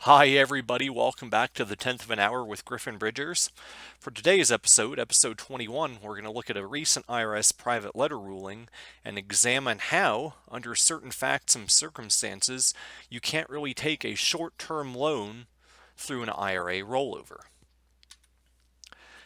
Hi everybody, welcome back to the 10th of an hour with Griffin Bridgers. For today's episode, episode 21, we're going to look at a recent IRS private letter ruling and examine how, under certain facts and circumstances, you can't really take a short-term loan through an IRA rollover.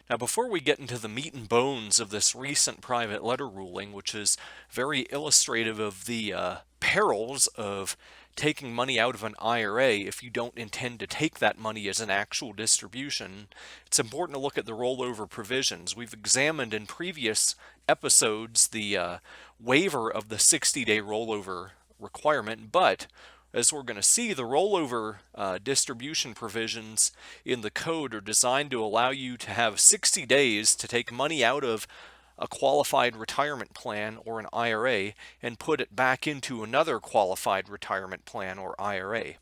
Now, before we get into the meat and bones of this recent private letter ruling, which is very illustrative of the perils of taking money out of an IRA if you don't intend to take that money as an actual distribution, it's important to look at the rollover provisions. We've examined in previous episodes the waiver of the 60-day rollover requirement, but as we're going to see, the rollover distribution provisions in the code are designed to allow you to have 60 days to take money out of a qualified retirement plan or an IRA and put it back into another qualified retirement plan or IRA.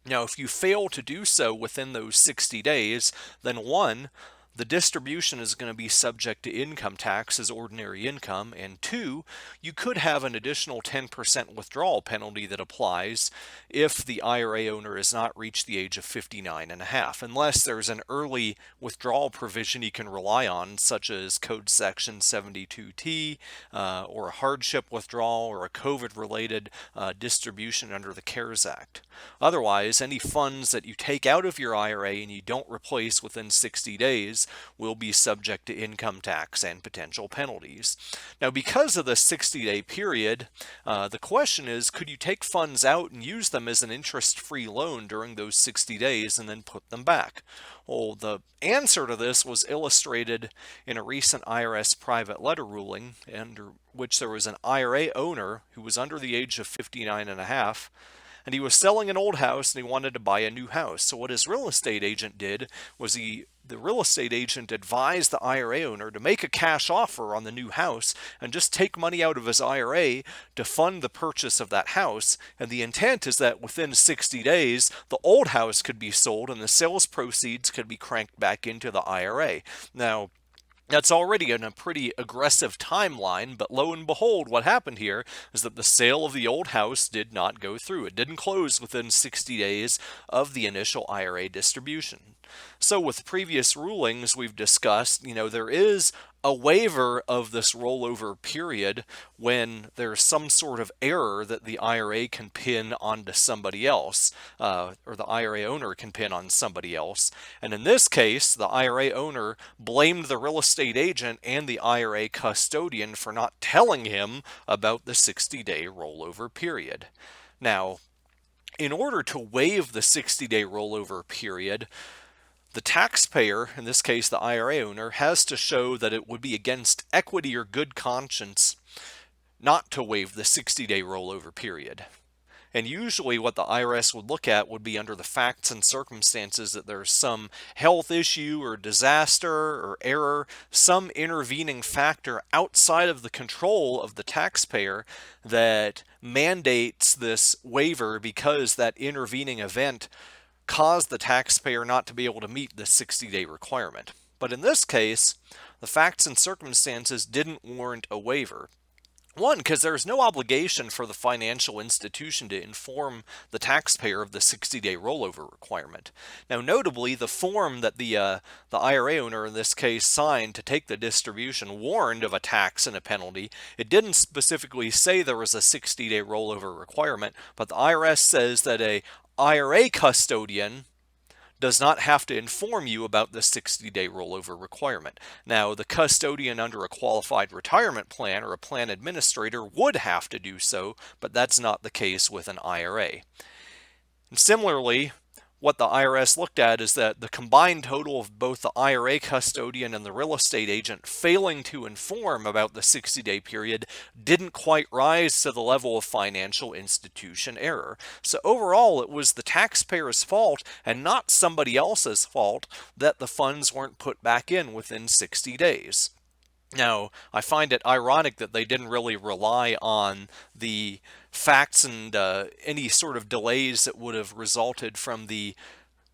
Now, if you fail to do so within those 60 days, then one, the distribution is going to be subject to income tax as ordinary income, and two, you could have an additional 10% withdrawal penalty that applies if the IRA owner has not reached the age of 59 and a half, unless there's an early withdrawal provision you can rely on, such as Code Section 72T, or a hardship withdrawal, or a COVID-related distribution under the CARES Act. Otherwise, any funds that you take out of your IRA and you don't replace within 60 days will be subject to income tax and potential penalties. Now, because of the 60-day period, the question is, could you take funds out and use them as an interest-free loan during those 60 days and then put them back? Well, the answer to this was illustrated in a recent IRS private letter ruling, under which there was an IRA owner who was under the age of 59 and a half, and he was selling an old house and he wanted to buy a new house. So what his real estate agent did was the real estate agent advised the IRA owner to make a cash offer on the new house and just take money out of his IRA to fund the purchase of that house. And the intent is that within 60 days, the old house could be sold and the sales proceeds could be cranked back into the IRA. Now, that's already in a pretty aggressive timeline, but lo and behold, what happened here is that the sale of the old house did not go through. It didn't close within 60 days of the initial IRA distribution. So with previous rulings we've discussed, there is a waiver of this rollover period when there's some sort of error that the IRA can pin onto somebody else, or the IRA owner can pin on somebody else. And in this case, the IRA owner blamed the real estate agent and the IRA custodian for not telling him about the 60-day rollover period. Now, in order to waive the 60-day rollover period, the taxpayer, in this case the IRA owner, has to show that it would be against equity or good conscience not to waive the 60-day rollover period. And usually what the IRS would look at would be under the facts and circumstances that there's some health issue or disaster or error, some intervening factor outside of the control of the taxpayer that mandates this waiver because that intervening event caused the taxpayer not to be able to meet the 60-day requirement. But in this case, the facts and circumstances didn't warrant a waiver. One, because there's no obligation for the financial institution to inform the taxpayer of the 60-day rollover requirement. Now, notably, the form that the IRA owner in this case signed to take the distribution warned of a tax and a penalty. It didn't specifically say there was a 60-day rollover requirement, but the IRS says that a IRA custodian does not have to inform you about the 60-day rollover requirement. Now, the custodian under a qualified retirement plan or a plan administrator would have to do so, but that's not the case with an IRA. And similarly, what the IRS looked at is that the combined total of both the IRA custodian and the real estate agent failing to inform about the 60-day period didn't quite rise to the level of financial institution error. So overall, it was the taxpayer's fault and not somebody else's fault that the funds weren't put back in within 60 days. Now, I find it ironic that they didn't really rely on the facts and any sort of delays that would have resulted from the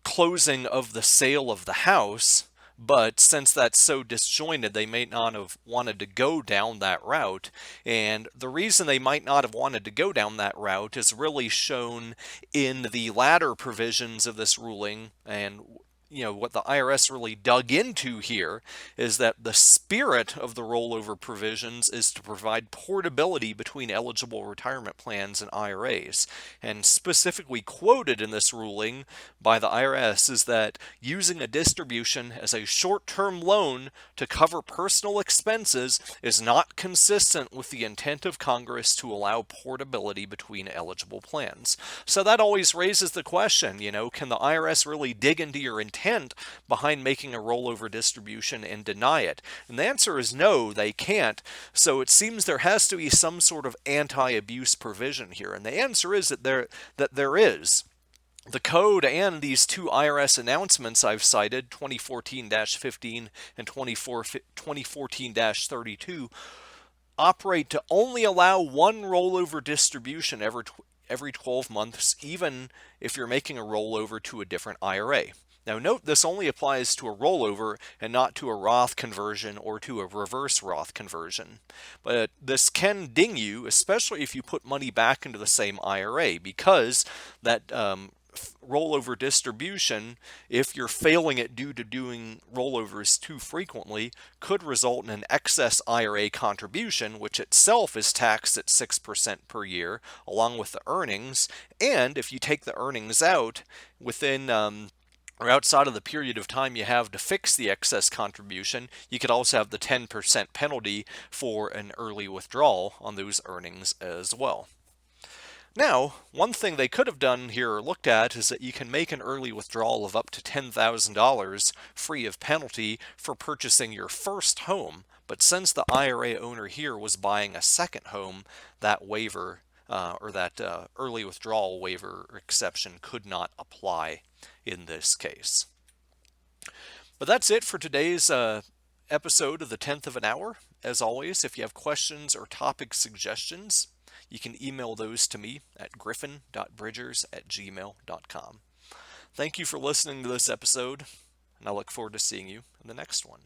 closing of the sale of the house But since that's so disjointed, they may not have wanted to go down that route. And the reason they might not have wanted to go down that route is really shown in the latter provisions of this ruling. And what the IRS really dug into here is that the spirit of the rollover provisions is to provide portability between eligible retirement plans and IRAs. And specifically quoted in this ruling by the IRS is that using a distribution as a short-term loan to cover personal expenses is not consistent with the intent of Congress to allow portability between eligible plans. So that always raises the question, can the IRS really dig into your intent behind making a rollover distribution and deny it? And the answer is no, they can't. So it seems there has to be some sort of anti-abuse provision here. And the answer is that there is. The code and these two IRS announcements I've cited, 2014-15 and 2014-32, operate to only allow one rollover distribution every 12 months, even if you're making a rollover to a different IRA. Now note this only applies to a rollover and not to a Roth conversion or to a reverse Roth conversion. But this can ding you, especially if you put money back into the same IRA, because that rollover distribution, if you're failing it due to doing rollovers too frequently, could result in an excess IRA contribution, which itself is taxed at 6% per year, along with the earnings. And if you take the earnings out within or outside of the period of time you have to fix the excess contribution, you could also have the 10% penalty for an early withdrawal on those earnings as well. Now, one thing they could have done here or looked at is that you can make an early withdrawal of up to $10,000 free of penalty for purchasing your first home. But since the IRA owner here was buying a second home, that waiver or that early withdrawal waiver exception could not apply in this case. But that's it for today's episode of the 10th of an hour. As always, if you have questions or topic suggestions, you can email those to me at griffin.bridgers@gmail.com. Thank you for listening to this episode, and I look forward to seeing you in the next one.